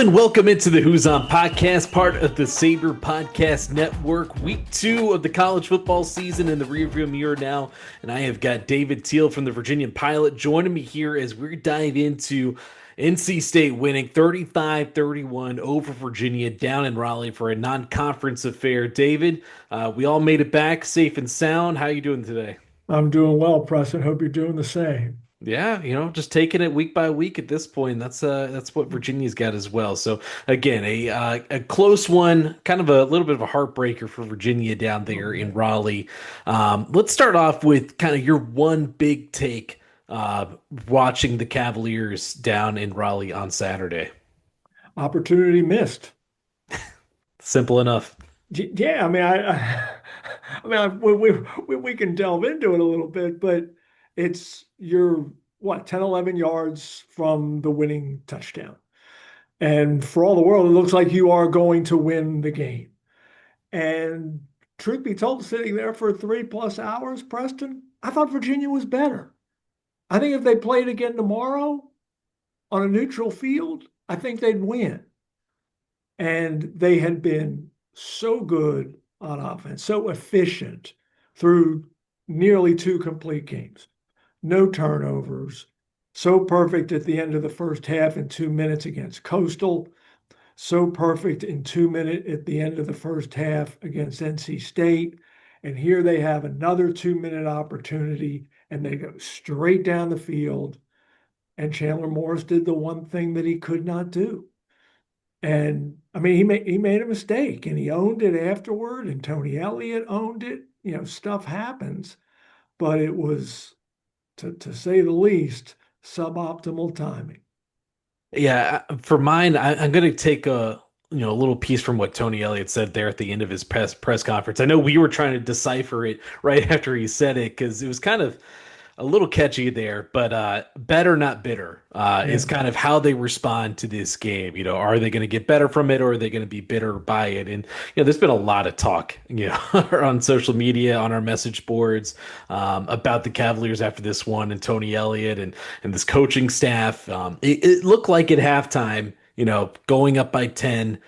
and welcome into the Who's On podcast, part of the Sabre Podcast Network. Week 2 of the college football season in the rearview mirror now, and I have got David Teel from the Virginian-Pilot joining me here as we dive into NC State winning 35-31 over Virginia down in Raleigh for a non-conference affair. David, we all made it back safe and sound. How are you doing today? I'm doing well, Preston. Hope you're doing the same. Yeah, just taking it week by week at this point. That's what Virginia's got as well. So again, a close one, kind of a little bit of a heartbreaker for Virginia down Oh, there in man. Raleigh. Let's start off with kind of your one big take watching the Cavaliers down in Raleigh on Saturday. Opportunity missed. Simple enough. Yeah, I mean, we can delve into it a little bit, but you're what, 10, 11 yards from the winning touchdown. And for all the world, it looks like you are going to win the game. And truth be told, sitting there for 3+ hours, Preston, I thought Virginia was better. I think if they played again tomorrow on a neutral field, I think they'd win. And they had been so good on offense, so efficient through nearly 2 complete games, no turnovers, so perfect at the end of the first half in 2 minutes against Coastal, so perfect in 2 minutes at the end of the first half against NC State. And here they have another 2 minute opportunity and they go straight down the field. And Chandler Morris did the one thing that he could not do. And I mean, he made a mistake and he owned it afterward, and Tony Elliott owned it. Stuff happens, but it was, to say the least, suboptimal timing. Yeah, for mine, I'm going to take a little piece from what Tony Elliott said there at the end of his press conference. I know we were trying to decipher it right after he said it because it was kind of a little catchy there, but better not bitter is Yeah. kind of how they respond to this game. Are they going to get better from it or are they going to be bitter by it? And there's been a lot of talk, on social media, on our message boards, about the Cavaliers after this one and Tony Elliott and this coaching staff. It looked like at halftime, going up by 10.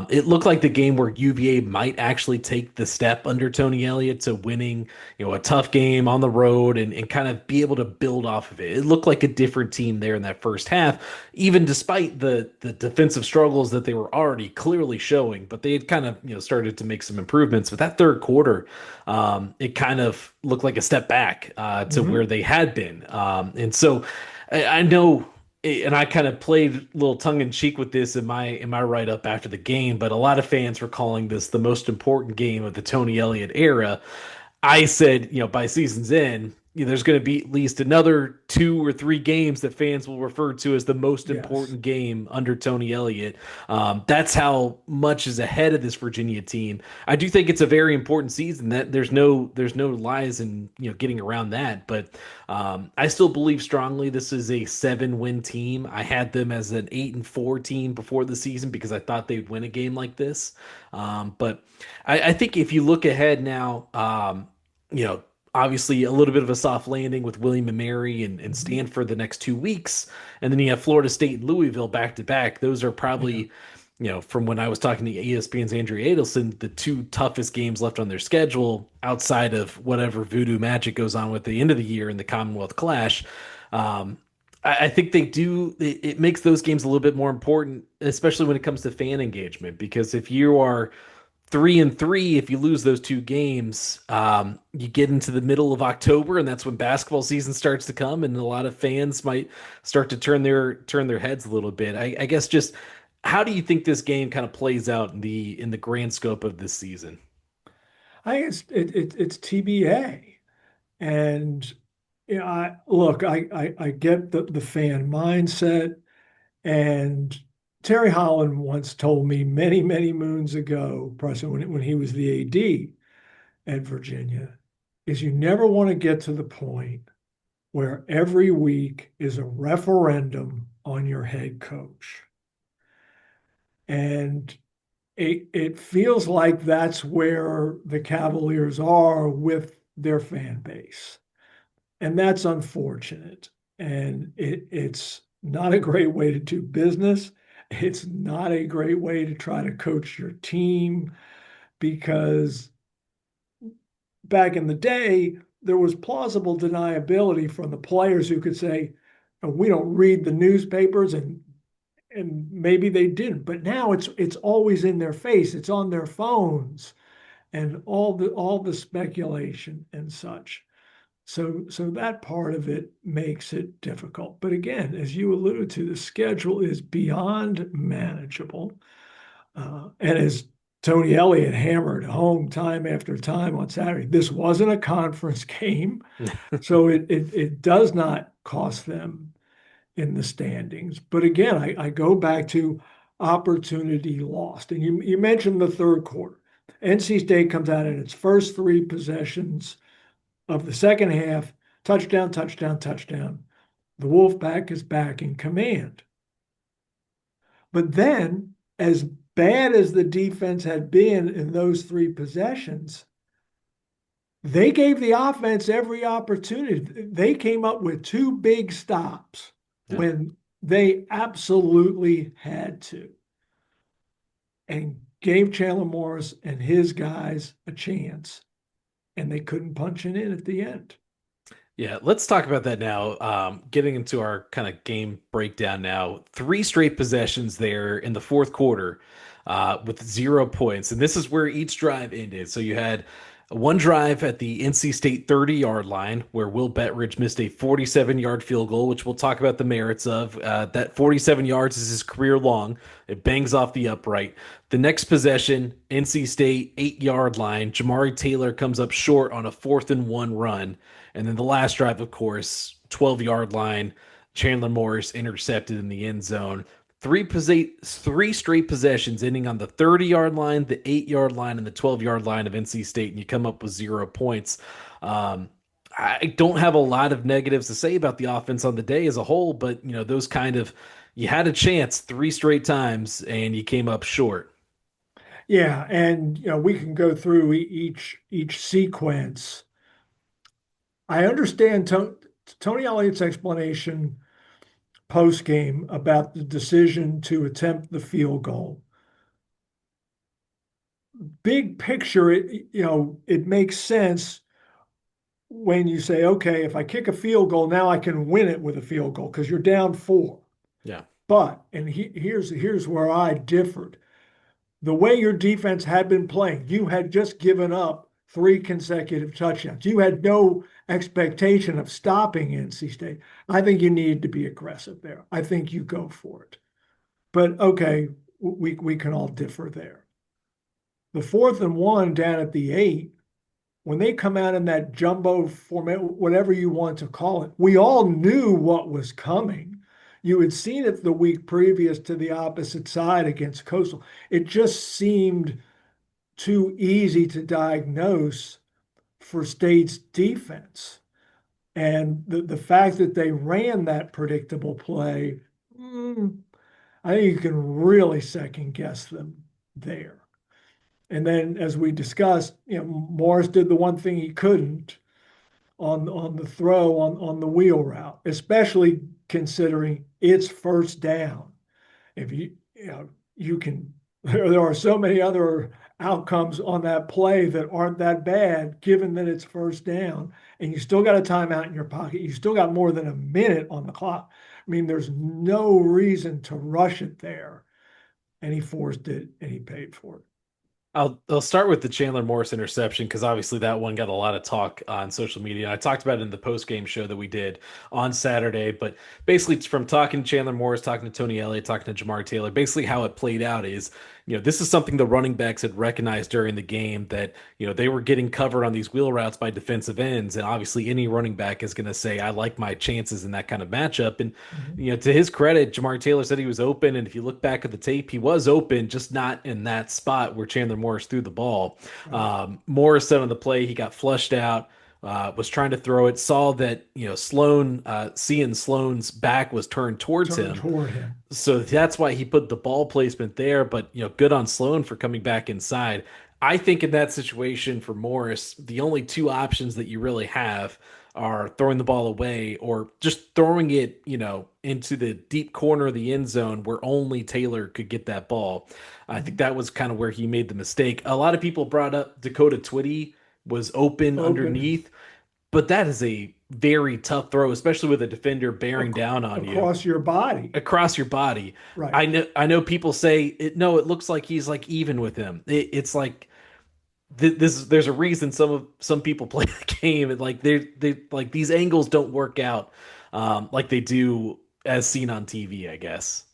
It looked like the game where UVA might actually take the step under Tony Elliott to winning, a tough game on the road and kind of be able to build off of it. It looked like a different team there in that first half, even despite the defensive struggles that they were already clearly showing. But they had kind of, started to make some improvements. But that third quarter, it kind of looked like a step back to where Mhm. they had been. And so I know and I kind of played a little tongue in cheek with this in my write up after the game, but a lot of fans were calling this the most important game of the Tony Elliott era. I said, by season's end, there's going to be at least another 2 or 3 games that fans will refer to as the most Yes. important game under Tony Elliott. That's how much is ahead of this Virginia team. I do think it's a very important season. That there's no lies and getting around that. But I still believe strongly this is a 7-win team. I had them as an 8-4 team before the season because I thought they'd win a game like this. But I think if you look ahead now, you know, obviously a little bit of a soft landing with William and Mary and Mhm. Stanford the next 2 weeks. And then you have Florida State and Louisville back to back. Those are Yeah. probably, from when I was talking to ESPN's Andrew Adelson, the 2 toughest games left on their schedule outside of whatever voodoo magic goes on with the end of the year in the Commonwealth Clash. Um, I think they do. It makes those games a little bit more important, especially when it comes to fan engagement, because if you are 3-3, if you lose those 2 games, you get into the middle of October, and that's when basketball season starts to come, and a lot of fans might start to turn their heads a little bit. I guess just how do you think this game kind of plays out in the grand scope of this season? I think it's TBA. And I get the fan mindset. And Terry Holland once told me many, many moons ago, Preston, when he was the AD at Virginia, is you never want to get to the point where every week is a referendum on your head coach. And it feels like that's where the Cavaliers are with their fan base. And that's unfortunate. And it's not a great way to do business. It's not a great way to try to coach your team because back in the day, there was plausible deniability from the players who could say, "Oh, we don't read the newspapers," and maybe they didn't. But now it's always in their face. It's on their phones and all the speculation and such. So that part of it makes it difficult. But again, as you alluded to, the schedule is beyond manageable. And as Tony Elliott hammered home time after time on Saturday, this wasn't a conference game. So it does not cost them in the standings. But again, I go back to opportunity lost. And you mentioned the third quarter. NC State comes out in its first three possessions of the second half, touchdown, touchdown, touchdown. The Wolfpack is back in command. But then, as bad as the defense had been in those three possessions, they gave the offense every opportunity. They came up with two big stops Yeah. when they absolutely had to and gave Chandler Morris and his guys a chance, and they couldn't punch it in at the end. Yeah, let's talk about that now. Getting into our kind of game breakdown now. Three straight possessions there in the fourth quarter with 0 points. And this is where each drive ended. So you had one drive at the NC State 30-yard line where Will Bettridge missed a 47-yard field goal, which we'll talk about the merits of. That 47 yards is his career long. It bangs off the upright. The next possession, NC State 8-yard line. Jamari Taylor comes up short on a 4th-and-1 run. And then the last drive, of course, 12-yard line, Chandler Morris intercepted in the end zone. Three straight possessions ending on the 30-yard line, the 8-yard line, and the 12-yard line of NC State, and you come up with 0 points. Um, I don't have a lot of negatives to say about the offense on the day as a whole, but those kind of you had a chance three straight times and you came up short. Yeah, and we can go through each sequence. I understand Tony Elliott's explanation post game about the decision to attempt the field goal. Big picture, it makes sense when you say, okay, if I kick a field goal, now I can win it with a field goal because you're down four. Yeah. But here's where I differed. The way your defense had been playing, you had just given up three consecutive touchdowns. You had no expectation of stopping NC State. I think you needed to be aggressive there. I think you go for it. But okay, we can all differ there. The 4th-and-1 down at the 8, when they come out in that jumbo format, whatever you want to call it, we all knew what was coming. You had seen it the week previous to the opposite side against Coastal. It just seemed too easy to diagnose for State's defense. And the fact that they ran that predictable play, I think you can really second guess them there. And then, as we discussed, Morris did the one thing he couldn't on the throw on the wheel route, especially considering it's first down. If you can, there are so many other outcomes on that play that aren't that bad, given that it's first down, and you still got a timeout in your pocket. You still got more than a minute on the clock. I mean, there's no reason to rush it there, and he forced it, and he paid for it. I'll start with the Chandler Morris interception because obviously that one got a lot of talk on social media. I talked about it in the post game show that we did on Saturday, but basically from talking to Chandler Morris, talking to Tony Elliott, talking to Jamar Taylor, basically how it played out is, this is something the running backs had recognized during the game that, they were getting covered on these wheel routes by defensive ends. And obviously any running back is going to say, I like my chances in that kind of matchup. And, Mm-hmm. to his credit, Jamar Taylor said he was open. And if you look back at the tape, he was open, just not in that spot where Chandler Morris threw the ball. Right. Morris said on the play, he got flushed out. Was trying to throw it, saw that Sloan, seeing Sloan's back was turned towards Turn him, toward him. so that's why he put the ball placement there. But good on Sloan for coming back inside. I think in that situation for Morris, the only two options that you really have are throwing the ball away or just throwing it, into the deep corner of the end zone where only Taylor could get that ball. I think that was kind of where he made the mistake. A lot of people brought up Dakota Twitty was open Open underneath, but that is a very tough throw, especially with a defender bearing ac- down on you across your body. across your body. Right. I know people say it no, it looks like he's like even with him. It's like there's a reason some people play the game and like they like these angles don't work out like they do as seen on TV, I guess.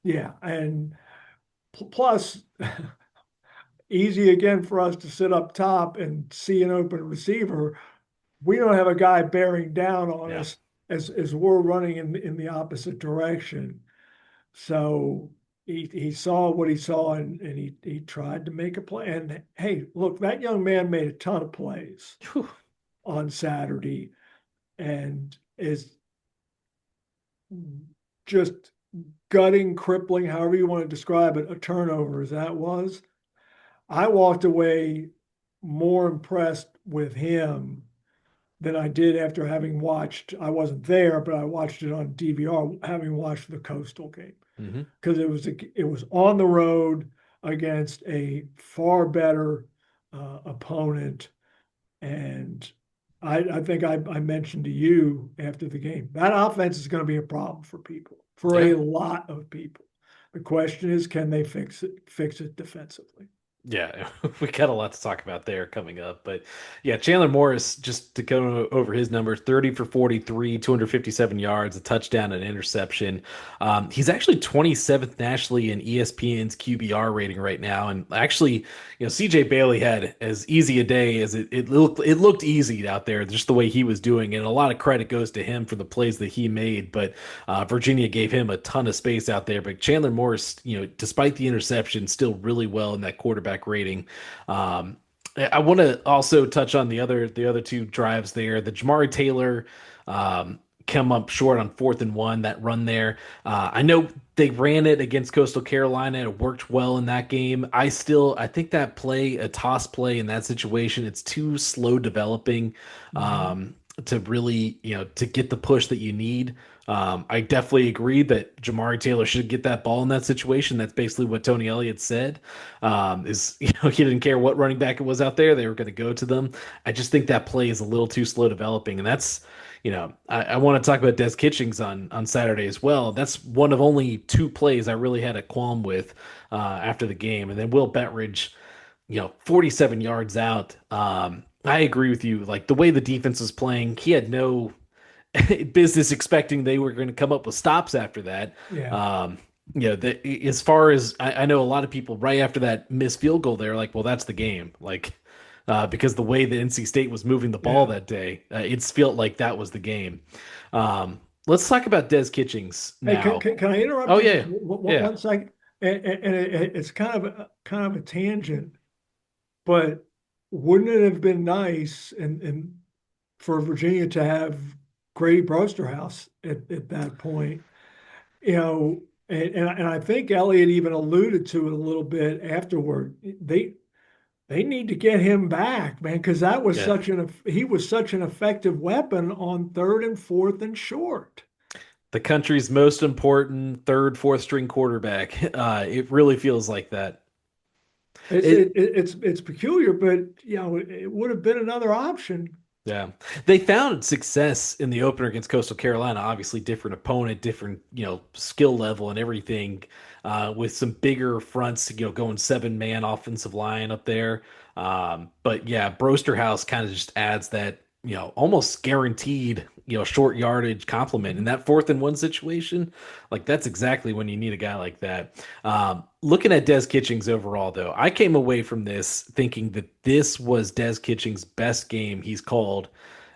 Yeah. And plus, easy again for us to sit up top and see an open receiver. We don't have a guy bearing down on Yeah. us as we're running in the opposite direction. So he saw what he saw and he tried to make a play. And hey, look, that young man made a ton of plays Whew. on Saturday and is just gutting, crippling, however you want to describe it, a turnover as that was. I walked away more impressed with him than I did after having watched. I wasn't there, but I watched it on DVR, having watched the Coastal game Hmm. because it was on the road against a far better opponent, and I think I mentioned to you after the game that offense is going to be a problem for people, for a Yeah. lot of people. The question is, can they fix it defensively? Yeah, we got a lot to talk about there coming up. But yeah, Chandler Morris, just to go over his numbers, 30 for 43, 257 yards, a touchdown, and an interception. He's actually 27th nationally in ESPN's QBR rating right now. And actually, CJ Bailey had as easy a day as it looked easy out there, just the way he was doing. And a lot of credit goes to him for the plays that he made. But Virginia gave him a ton of space out there. But Chandler Morris, despite the interception, still really well in that quarterback rating. Um, I want to also touch on the other two drives there. The Jamari Taylor come up short on 4th and 1. That run there. I know they ran it against Coastal Carolina. It worked well in that game. I think that play, a toss play in that situation, it's too slow developing Mm-hmm. to really, to get the push that you need. I definitely agree that Jamari Taylor should get that ball in that situation. That's basically what Tony Elliott said. Is he didn't care what running back it was out there; they were going to go to them. I just think that play is a little too slow developing, and that's I want to talk about Des Kitchings on Saturday as well. That's one of only two plays I really had a qualm with after the game, and then Will Bettridge, 47 yards out. I agree with you. Like the way the defense was playing, he had no business expecting they were going to come up with stops after that. Yeah. Um, as far as I know, a lot of people right after that missed field goal, they're like, well, that's the game. Like, because the way that NC State was moving the ball Yeah. that day, it's felt like that was the game. Let's talk about Des Kitchings Hey, can, now. can, can I interrupt Oh, you just yeah. one, Yeah. one second? And it's kind of a tangent, but wouldn't it have been nice and for Virginia to have Grady Brosterhouse at that point? You know, and I think Elliott even alluded to it a little bit afterward. They need to get him back, man, because Yeah. he was such an effective weapon on 3rd and 4th and short. The country's most important third, fourth string quarterback. It really feels like that. It It's peculiar, but it would have been another option. Yeah. They found success in the opener against Coastal Carolina. Obviously, different opponent, different, skill level and everything, with some bigger fronts, going 7-man offensive line up there. But yeah, Brosterhouse kind of just adds that, almost guaranteed, short yardage complement. In that 4th and 1 situation, like that's exactly when you need a guy like that. Looking at Des Kitchings overall, though, I came away from this thinking that this was Des Kitchings' best game he's called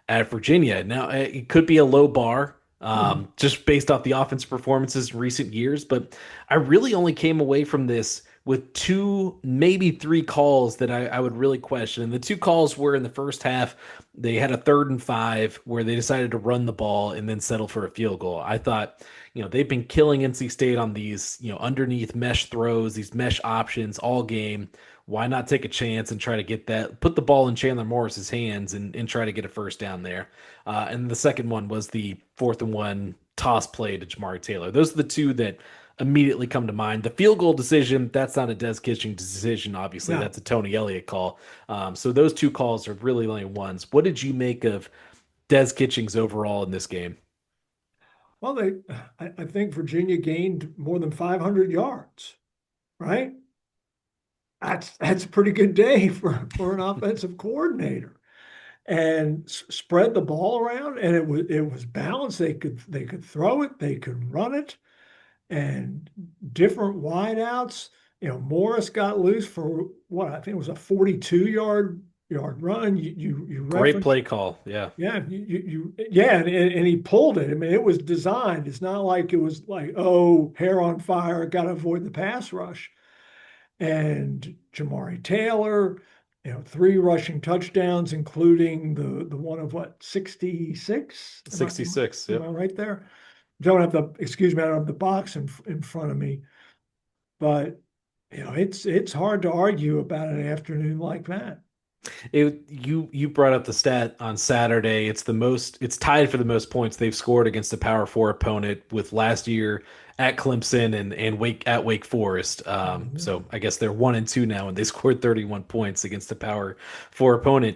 at Virginia. Now, it could be a low bar, Mhm. just based off the offense performances in recent years, but I really only came away from this with two, maybe three calls that I would really question. And the two calls were in the first half. They had a 3rd and 5 where they decided to run the ball and then settle for a field goal. I thought, they've been killing NC State on these, underneath mesh throws, these mesh options all game. Why not take a chance and try to get that, put the ball in Chandler Morris's hands and try to get a first down there? And the second one was the 4th and 1 toss play to Jamari Taylor. Those are the two that immediately come to mind. The field goal decision, that's not a Des Kitchings decision, obviously. No. That's a Tony Elliott call. So those two calls are really only ones. What did you make of Des Kitchings overall in this game? Well, I think Virginia gained more than 500 yards, right? That's a pretty good day for an offensive coordinator. And spread the ball around, and it was balanced. They could throw it, they could run it, and different wideouts. Morris got loose for what I think was a 42-yard run. You Great referenced, play call. Yeah. yeah, yeah, and he pulled it. I mean, it was designed. It's not like it was like, oh, hair on fire, got to avoid the pass rush. And Jamari Taylor, 3 rushing touchdowns, including the one of what, 66? Am I, 66. am I Yep. right there? Don't have the, excuse me, I don't have the box in front of me, but it's hard to argue about an afternoon like that. You brought up the stat on Saturday. It's tied for the most points they've scored against a Power Four opponent with last year at Clemson and Wake Forest. Mhm. So I guess they're 1-2 now, and they scored 31 points against a Power Four opponent.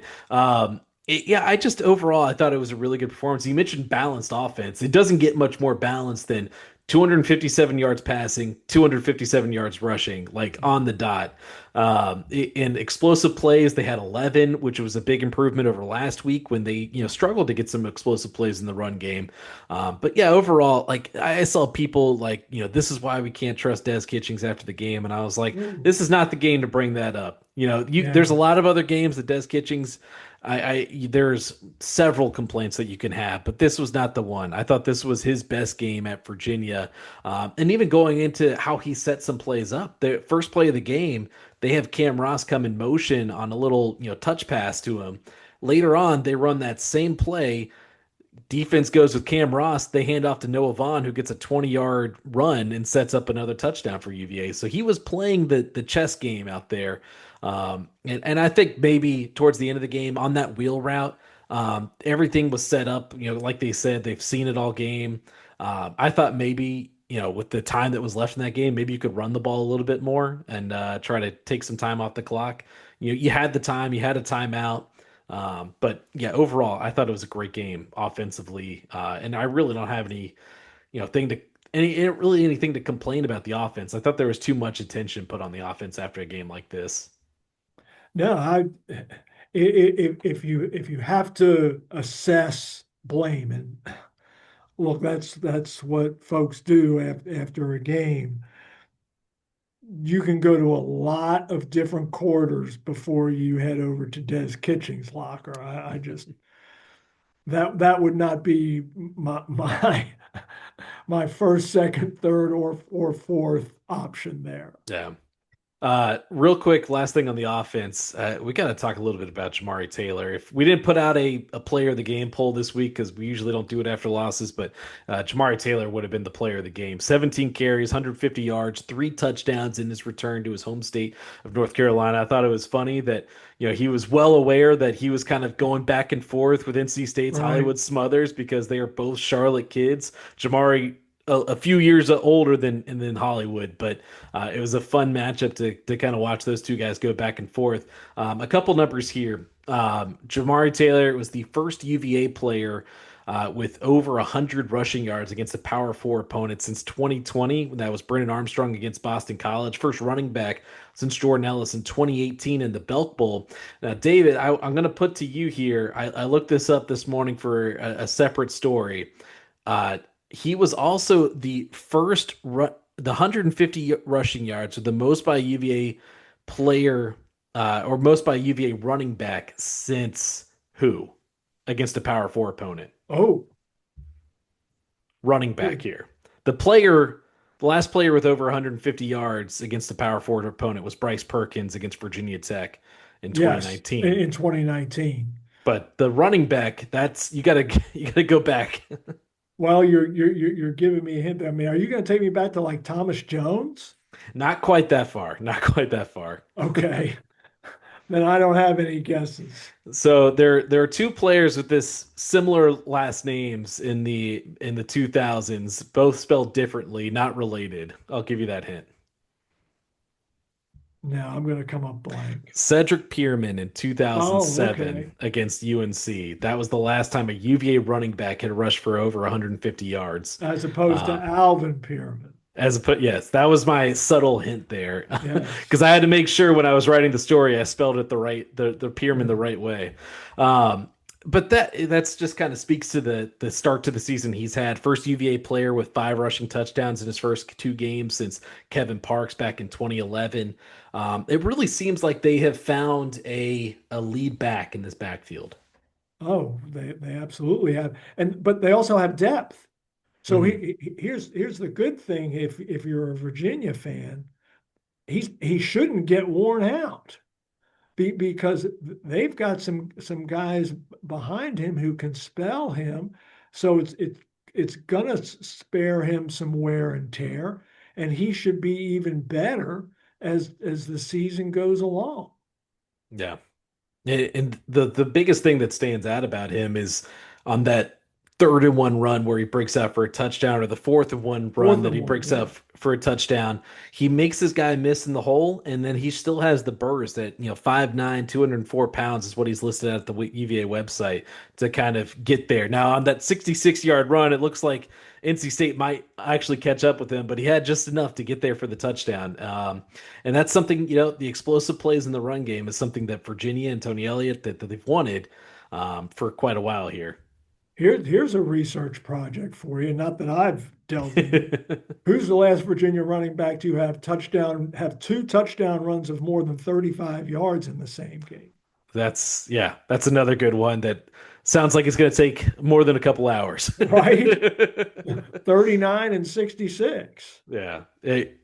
Yeah, I just overall I thought it was a really good performance. You mentioned balanced offense. It doesn't get much more balanced than 257 yards passing, 257 yards rushing, like on the dot. In explosive plays, they had 11, which was a big improvement over last week when they, struggled to get some explosive plays in the run game. But yeah, overall, like I saw people like, this is why we can't trust Des Kitchings after the game, and I was like, Ooh, this is not the game to bring that up. There's a yeah. lot of other games that Des Kitchings. There's several complaints that you can have, but this was not the one. I thought this was his best game at Virginia, and even going into how he set some plays up. The first play of the game, they have Cam Ross come in motion on a little, touch pass to him. Later on, they run that same play. Defense goes with Cam Ross. They hand off to Noah Vaughn, who gets a 20-yard run and sets up another touchdown for UVA. So he was playing the chess game out there. And I think maybe towards the end of the game on that wheel route, everything was set up. Like they said, they've seen it all game. I thought maybe, with the time that was left in that game, maybe you could run the ball a little bit more and try to take some time off the clock. You had the time, you had a timeout. But yeah, overall, I thought it was a great game offensively, and I really don't have any, thing to really anything to complain about the offense. I thought there was too much attention put on the offense after a game like this. No, if you have to assess blame, and look, that's what folks do after a game. You can go to a lot of different quarters before you head over to Des Kitchings' locker. I just that would not be my first, second, third, or fourth option there. Yeah. Real quick, last thing on the offense, we got to talk a little bit about Jamari Taylor. If we didn't put out a player of the game poll this week, because we usually don't do it after losses, but Jamari Taylor would have been the player of the game. 17 carries, 150 yards, 3 touchdowns in his return to his home state of North Carolina. I thought it was funny that he was well aware that he was kind of going back and forth with NC State's Right. Hollywood Smothers because they are both Charlotte kids. Jamari a few years older than Hollywood, but it was a fun matchup to kind of watch those two guys go back and forth. A couple numbers here. Jamari Taylor was the first UVA player with over 100 rushing yards against a Power Four opponent since 2020. That was Brennan Armstrong against Boston College. First running back since Jordan Ellis in 2018 in the Belk Bowl. Now, David, I'm going to put to you here. I looked this up this morning for a separate story. He was also the the 150 rushing yards, or the most by UVA player, or most by UVA running back since who against a Power Four opponent? Oh, Running back oh, here. The last player with over 150 yards against a Power Four opponent was Bryce Perkins against Virginia Tech in yes, in, 2019. in 2019. But the running back, that's you gotta go back. Well, you're giving me a hint. I mean, are you going to take me back to like Thomas Jones? Not quite that far. Not quite that far. Okay. Then I don't have any guesses. So there are two players with this similar last names in the 2000s, both spelled differently, not related. I'll give you that hint. Now I'm going to come up blank. Cedric Pierman in Oh, 2007 okay. against UNC. That was the last time a UVA running back had rushed for over 150 yards. As opposed to Uh, Alvin Pyramid. as a put, yes, that was my subtle hint there, Yes. because I had to make sure when I was writing the story I spelled it the right, the Pierman the Yeah. right way. Um, but that's just kind of speaks to the start to the season he's had. First UVA player with 5 rushing touchdowns in his first 2 games since Kevin Parks back in 2011. It really seems like they have found a lead back in this backfield. Oh, they absolutely have. And but they also have depth. So Mhm. here's the good thing if you're a Virginia fan, he shouldn't get worn out because they've got some guys behind him who can spell him. So it's gonna spare him some wear and tear, and he should be even better as the season goes along. Yeah. And the biggest thing that stands out about him is on that 3rd and 1 run where he breaks out for a touchdown, or the 4th and 1 run Fourth that and he one, breaks yeah. out for a touchdown. He makes this guy miss in the hole, and then he still has the burst at 5'9", 204 pounds is what he's listed at the UVA website to kind of get there. Now on that 66-yard run, it looks like NC State might actually catch up with him, but he had just enough to get there for the touchdown. And that's something, the explosive plays in the run game is something that Virginia and Tony Elliott that they've wanted for quite a while here. Here's a research project for you. Not that I've delved into it. Who's the last Virginia running back to have two touchdown runs of more than 35 yards in the same game? That's another good one that sounds like it's going to take more than a couple hours. Right? 39 and 66. Yeah.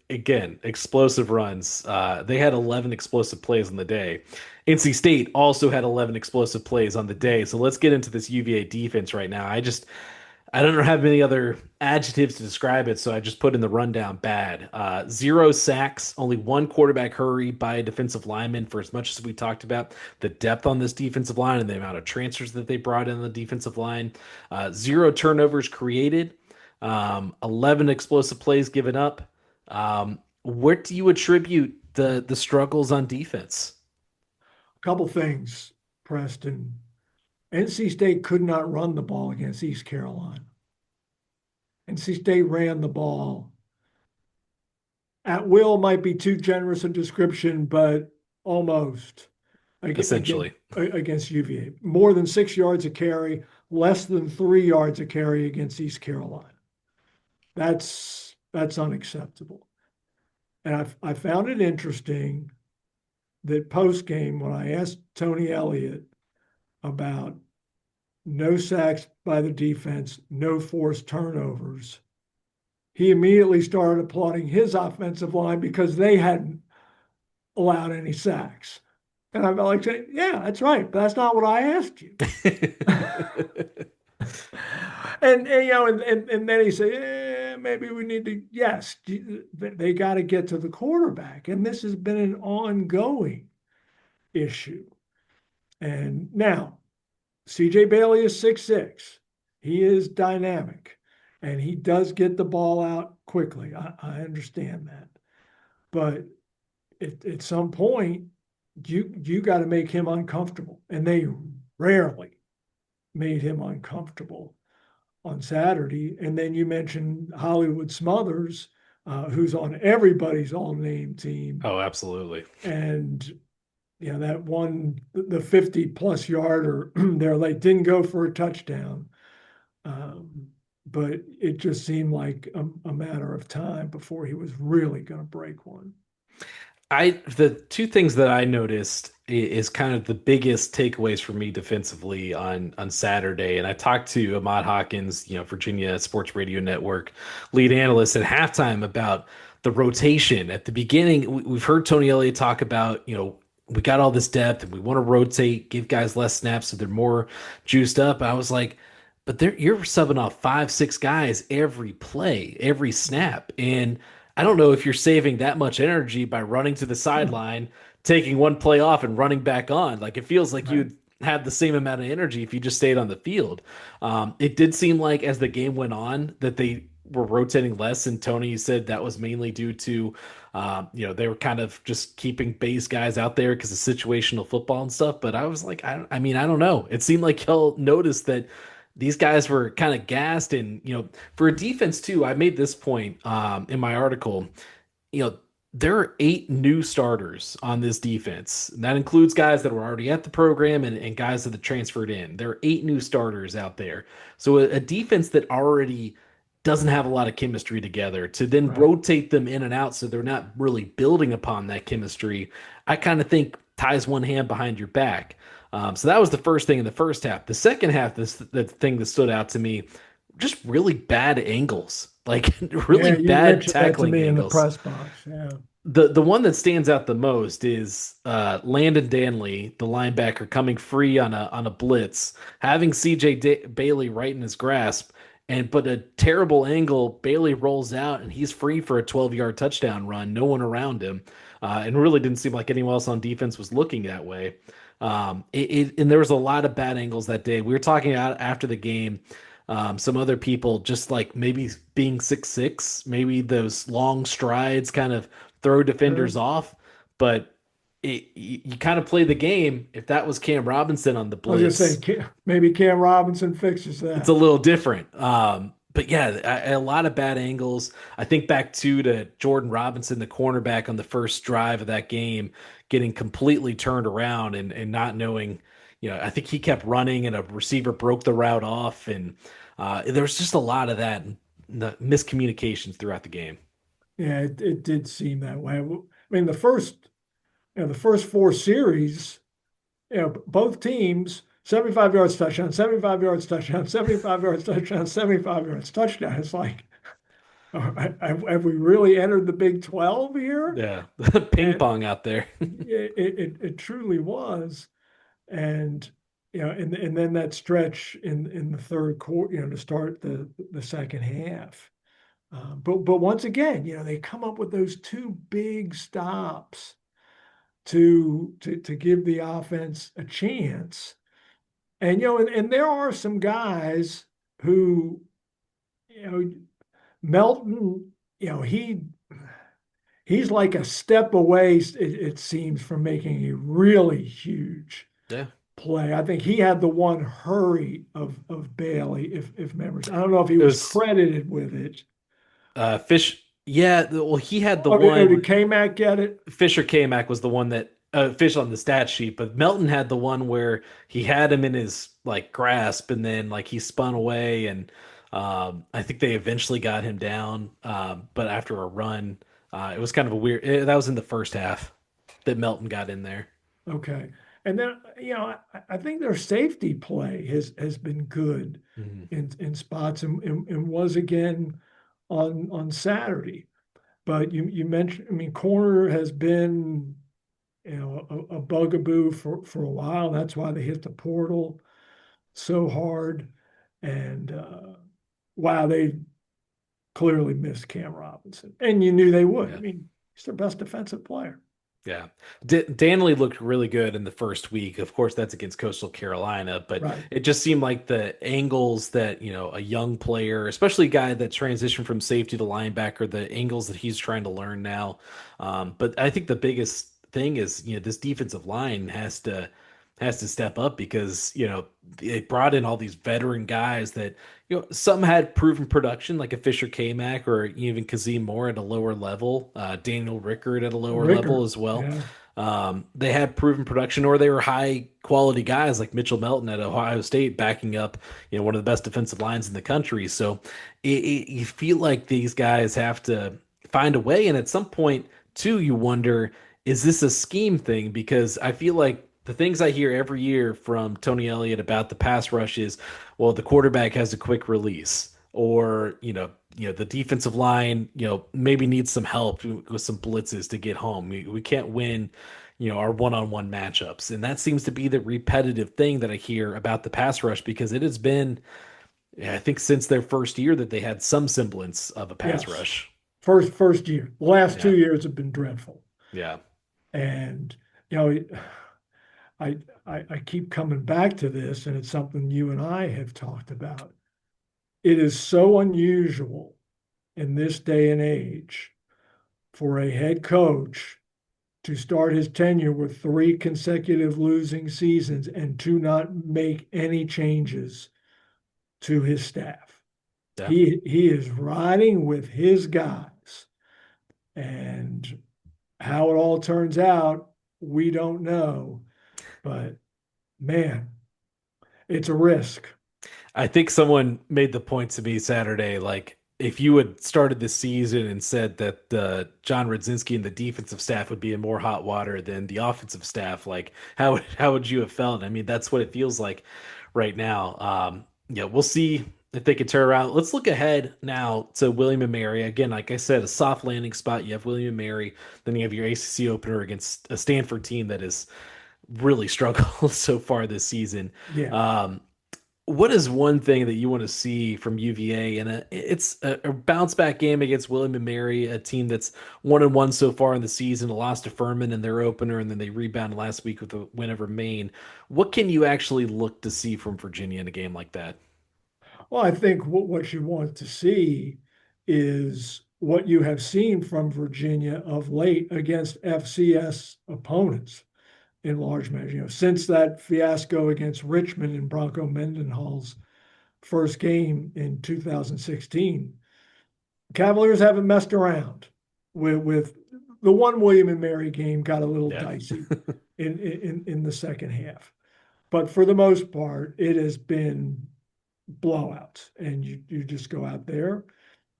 Again, explosive runs. They had 11 explosive plays on the day. NC State also had 11 explosive plays on the day. So let's get into this UVA defense right now. I don't have many other adjectives to describe it, so I just put in the rundown bad. 0 sacks, only one quarterback hurry by a defensive lineman. For as much as we talked about the depth on this defensive line and the amount of transfers that they brought in the defensive line, 0 turnovers created, 11 explosive plays given up. What do you attribute the struggles on defense? A couple things, Preston. NC State could not run the ball against East Carolina. NC State ran the ball at will, might be too generous a description, but almost Essentially, against UVA. More than 6 yards a carry, less than 3 yards a carry against East Carolina. That's unacceptable. And I found it interesting that post game when I asked Tony Elliott about no sacks by the defense, no forced turnovers, he immediately started applauding his offensive line because they hadn't allowed any sacks. And I'm like, yeah, that's right, but that's not what I asked you. And then he said, maybe we need to, yes, they got to get to the quarterback. And this has been an ongoing issue. And now, CJ Bailey is 6'6". He is dynamic and he does get the ball out quickly. I understand that. But at some point, you got to make him uncomfortable. And they rarely made him uncomfortable on Saturday. And then you mentioned Hollywood Smothers, who's on everybody's all-name team. Oh, absolutely. And that one, the 50-plus yarder there, like didn't go for a touchdown. But it just seemed like a matter of time before he was really going to break one. The two things that I noticed is kind of the biggest takeaways for me defensively on Saturday. And I talked to Ahmad Hawkins, Virginia Sports Radio Network lead analyst at halftime about the rotation. At the beginning, we've heard Tony Elliott talk about, we got all this depth and we want to rotate, give guys less snaps so they're more juiced up. I was like, but you're subbing off 5, 6 guys every play, every snap. And I don't know if you're saving that much energy by running to the sideline taking one play off and running back on. Like it feels like Right. you'd have the same amount of energy if you just stayed on the field. It did seem like as the game went on that they were rotating less, and Tony said that was mainly due to, they were kind of just keeping base guys out there because of situational football and stuff. But I was like, I mean, I don't know. It seemed like he'll notice that these guys were kind of gassed, and for a defense too. I made this point in my article. You know, there are 8 new starters on this defense. And that includes guys that were already at the program and guys that have transferred in. There are 8 new starters out there. So a defense that already doesn't have a lot of chemistry together to then Right. rotate them in and out so they're not really building upon that chemistry, I kind of think ties one hand behind your back. So that was the first thing in the first half. The second half, the thing that stood out to me, just really bad angles, like really Yeah, you bad mentioned that to tackling me in the angles. press box. Yeah. The one that stands out the most is Landon Danley, the linebacker, coming free on a blitz, having Bailey right in his grasp, and but a terrible angle. Bailey rolls out and he's free for a 12-yard touchdown run. No one around him, and really didn't seem like anyone else on defense was looking that way. And there was a lot of bad angles that day. We were talking out after the game. Some other people just like maybe being 6'6", maybe those long strides kind of throw Sure. defenders off, but you kind of play the game. If that was Cam Robinson on the I was gonna say blitz, Maybe Cam Robinson fixes it's a that. little different. But yeah, a lot of bad angles. I think back to Jordan Robinson, the cornerback on the first drive of that game, getting completely turned around and not knowing, I think he kept running and a receiver broke the route off. And there was just a lot of that and the miscommunications throughout the game. Yeah, it did seem that way. I mean, the first four series, both teams, 75 yards touchdown, 75 yards touchdown, 75 yards touchdown, 75 yards touchdown. It's like, all right, have we really entered the Big 12 here? Yeah, ping And pong out there. it truly was. And and then that stretch in the third quarter, to start the second half. But once again, they come up with those two big stops to give the offense a chance. And and there are some guys who, Melton, he's like a step away, it seems, from making a really huge Yeah, play. I think he had the one hurry of Bailey, if memories. I don't know if he it was was credited with it. Fish. Yeah, well, he had the Did one. K-Mac get it? Fisher K-Mac was the one that Fish on the stat sheet, but Melton had the one where he had him in his like grasp, and then like he spun away, and I think they eventually got him down. But after a run, it was kind of a weird. That was in the first half that Melton got in there. Okay. And then, I think their safety play has been good Mhm. in spots, and was again on Saturday. But you mentioned, I mean, corner has been, a bugaboo for a while. That's why they hit the portal so hard. And wow, they clearly missed Cam Robinson. And you knew they would. I Yeah. mean, he's their best defensive player. Yeah. Danley looked really good in the first week. Of course, that's against Coastal Carolina, but Right. it just seemed like the angles that, a young player, especially a guy that transitioned from safety to linebacker, the angles that he's trying to learn now. But I think the biggest thing is, this defensive line has to step up because, they brought in all these veteran guys that, some had proven production, like a Fisher K-Mac or even Kazim Moore at a lower level, Daniel Rickard at a lower level Rickard. as well. Yeah. They had proven production, or they were high quality guys like Mitchell Melton at Ohio State, backing up, one of the best defensive lines in the country. So you feel like these guys have to find a way, and at some point, too, you wonder, is this a scheme thing? Because I feel like the things I hear every year from Tony Elliott about the pass rush is, well, the quarterback has a quick release, or the defensive line, maybe needs some help with some blitzes to get home. We can't win, our one-on-one matchups, and that seems to be the repetitive thing that I hear about the pass rush because it has been, yeah, I think since their first year that they had some semblance of a pass Yes. rush. First year. The last Yeah, 2 years have been dreadful. yeah, And you know, I keep coming back to this, and it's something you and I have talked about. It is so unusual in this day and age for a head coach to start his tenure with three consecutive losing seasons and to not make any changes to his staff. Yeah. He is riding with his guys, and how it all turns out, we don't know. But man, it's a risk. I think someone made the point to me Saturday, like if you had started the season and said that John Rudzinski and the defensive staff would be in more hot water than the offensive staff, like how would you have felt? I mean, that's what it feels like right now. Yeah, we'll see if they can turn around. Let's look ahead now to William and Mary. Again, like I said, a soft landing spot. You have William and Mary, then you have your ACC opener against a Stanford team that has really struggled so far this season. Yeah. Um, what is one thing that you want to see from UVA? And it's a bounce back game against William and Mary, a team that's 1-1 so far in the season, a loss to Furman in their opener, and then they rebounded last week with a win over Maine. What can you actually look to see from Virginia in a game like that? Well, I think what you want to see is what you have seen from Virginia of late against FCS opponents in large measure. Since that fiasco against Richmond in Bronco Mendenhall's first game in 2016, Cavaliers haven't messed around with the one William and Mary game got a little Yeah. dicey in the second half. But for the most part, it has been blowouts. And you just go out there.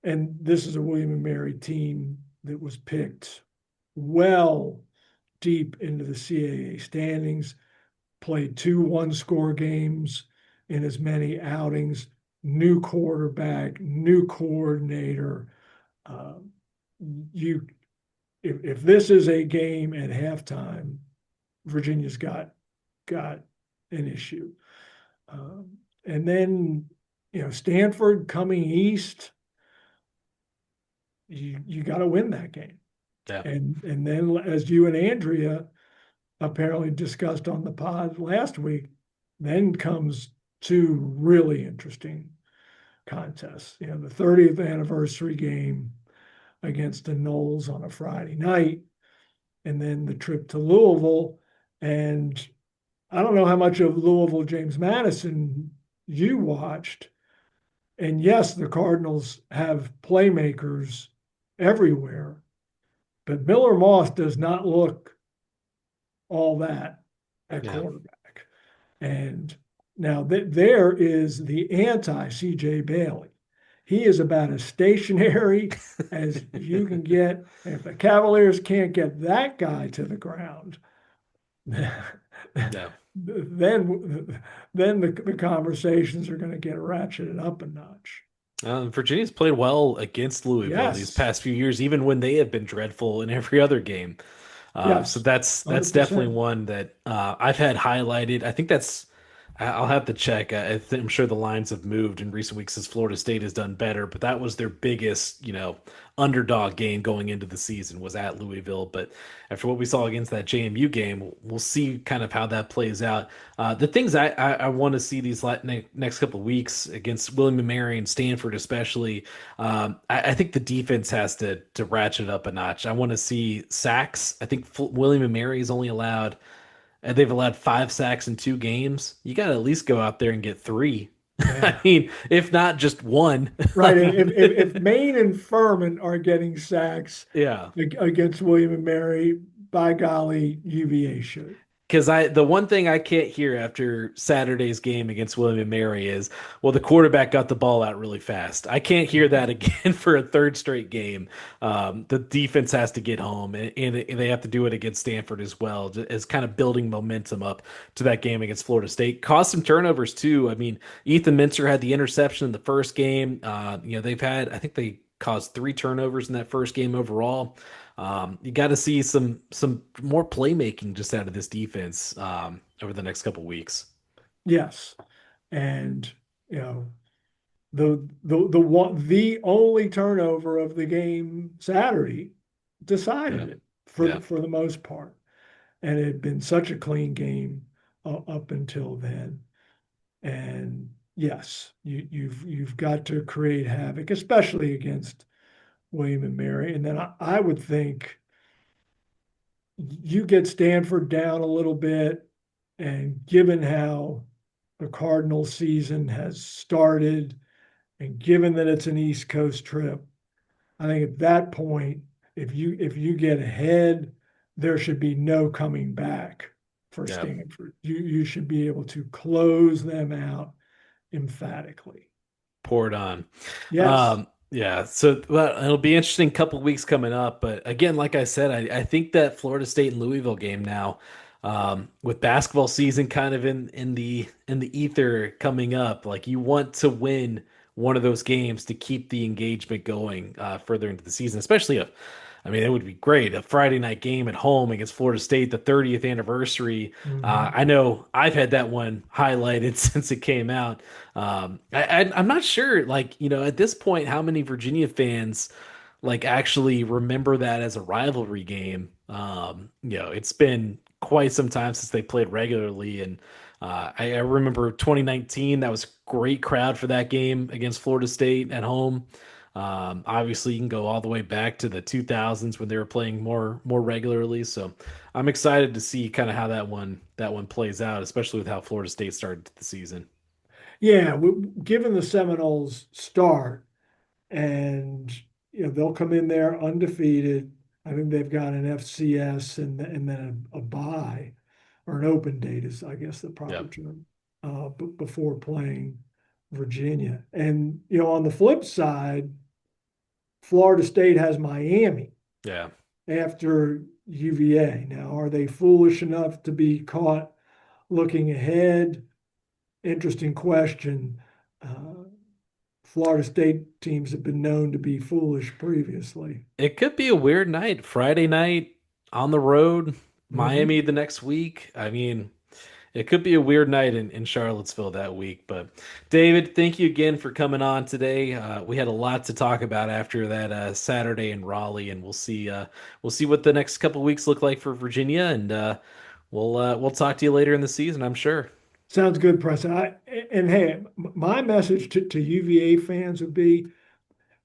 And this is a William and Mary team that was picked well deep into the CAA standings, played two one-score games in as many outings, new quarterback, new coordinator. Uh, you, if this is a game at halftime, Virginia's got an issue. And then Stanford coming east, you got to win that game. Yeah. And then as you and Andrea apparently discussed on the pod last week, then comes two really interesting contests. The 30th anniversary game against the Knowles on a Friday night, and then the trip to Louisville. And I don't know how much of Louisville James Madison you watched. And yes, the Cardinals have playmakers everywhere, but Miller Moss does not look all that at Yeah. quarterback. And now there is the anti CJ Bailey. He is about as stationary as you can get. And if the Cavaliers can't get that guy to the ground, Yeah. then the conversations are going to get ratcheted up a notch. Virginia's played well against Louisville these Yes, past few years, even when they have been dreadful in every other game. So yes, that's definitely 100%. one that I've had highlighted. I think that's I'll have to check. I'm sure the lines have moved in recent weeks as Florida State has done better, but that was their biggest, underdog game going into the season was at Louisville. But after what we saw against that JMU game, we'll see kind of how that plays out. The things I want to see these next couple of weeks against William and Mary and Stanford, especially, I think the defense has to ratchet up a notch. I want to see sacks. I think William and Mary is only allowed and they've allowed 5 sacks in 2 games. You got to at least go out there and get three. I Yeah. mean, if not just one. I Right. mean, If Maine and Furman are getting sacks yeah. against William and Mary, by golly, UVA should. Because the one thing I can't hear after Saturday's game against William and Mary is, well, the quarterback got the ball out really fast. I can't hear that again for a third straight game. The defense has to get home, and they have to do it against Stanford as well, as kind of building momentum up to that game against Florida State. Caused some turnovers too. I mean, Ethan Minter had the interception in the first game. They've had, I think they caused 3 turnovers in that first game overall. You got to see some more playmaking just out of this defense over the next couple weeks. Yes. And you know, the only turnover of the game Saturday Yeah, decided it yeah, for the most part. and it had been such a clean game up until then. And yes, you've got to create havoc, especially against William and Mary. And then I would think you get Stanford down a little bit, and given how the Cardinals season has started, and given that it's an East Coast trip, I think at that point, if you get ahead, there should be no coming back for Yeah. Stanford. You should be able to close them out emphatically. Poured on. Yes. Yeah, so well, it'll be interesting couple weeks coming up. But again, like I said, I think that Florida State and Louisville game now, with basketball season kind of in the ether coming up, like you want to win one of those games to keep the engagement going further into the season, especially a I mean, it would be great. A Friday night game at home against Florida State, the 30th anniversary. Mhm. I know I've had that one highlighted since it came out. I'm not sure, like, at this point, how many Virginia fans like actually remember that as a rivalry game. It's been quite some time since they played regularly, and I remember 2019. That was a great crowd for that game against Florida State at home. Obviously, you can go all the way back to the 2000s when they were playing more regularly. So I'm excited to see kind of how that one plays out, especially with how Florida State started the season. Yeah, given the Seminoles start, and they'll come in there undefeated. I think they've got an FCS and then a bye or an open date is, I guess, the proper Yep. term, before playing Virginia. And on the flip side, Florida State has Miami Yeah. after UVA. Now, are they foolish enough to be caught looking ahead? Interesting question. Uh, Florida State teams have been known to be foolish previously. It could be a weird night. Friday night on the road, Miami Mhm. the next week. I mean, it could be a weird night in Charlottesville that week. But David, thank you again for coming on today. We had a lot to talk about after that Saturday in Raleigh, and we'll see what the next couple weeks look like for Virginia, and we'll talk to you later in the season, I'm sure. Sounds good, Preston. And hey, my message to UVA fans would be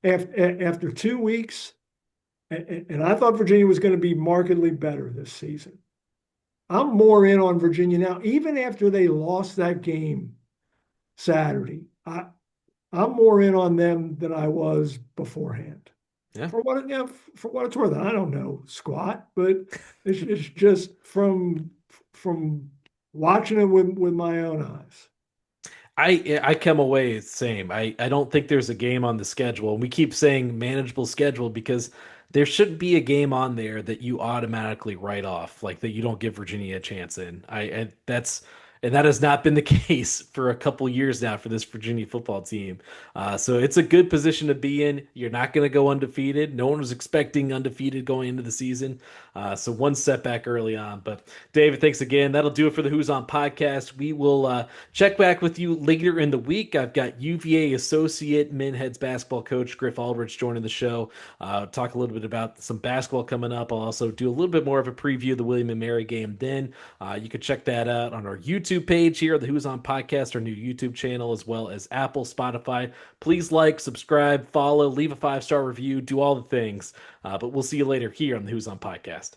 after 2 weeks, and I thought Virginia was going to be markedly better this season. I'm more in on Virginia now, even after they lost that game Saturday. I'm more in on them than I was beforehand. Yeah. For what it's worth, I don't know squat, but it's just from watching it with my own eyes. I come away the same. I don't think there's a game on the schedule. And we keep saying manageable schedule because there shouldn't be a game on there that you automatically write off, like that you don't give Virginia a chance in. And that has not been the case for a couple years now for this Virginia football team. So it's a good position to be in. You're not going to go undefeated. No one was expecting undefeated going into the season. So one setback early on. But David, thanks again. That'll do it for the Who's On podcast. We will check back with you later in the week. I've got UVA associate men heads basketball coach Griff Aldrich joining the show. Talk a little bit about some basketball coming up. I'll also do a little bit more of a preview of the William and Mary game. Then you can check that out on our YouTube page here, the Who's On podcast, our new YouTube channel, as well as Apple, Spotify. Please like, subscribe, follow, leave a 5-star review, do all the things. But we'll see you later here on the Who's On podcast.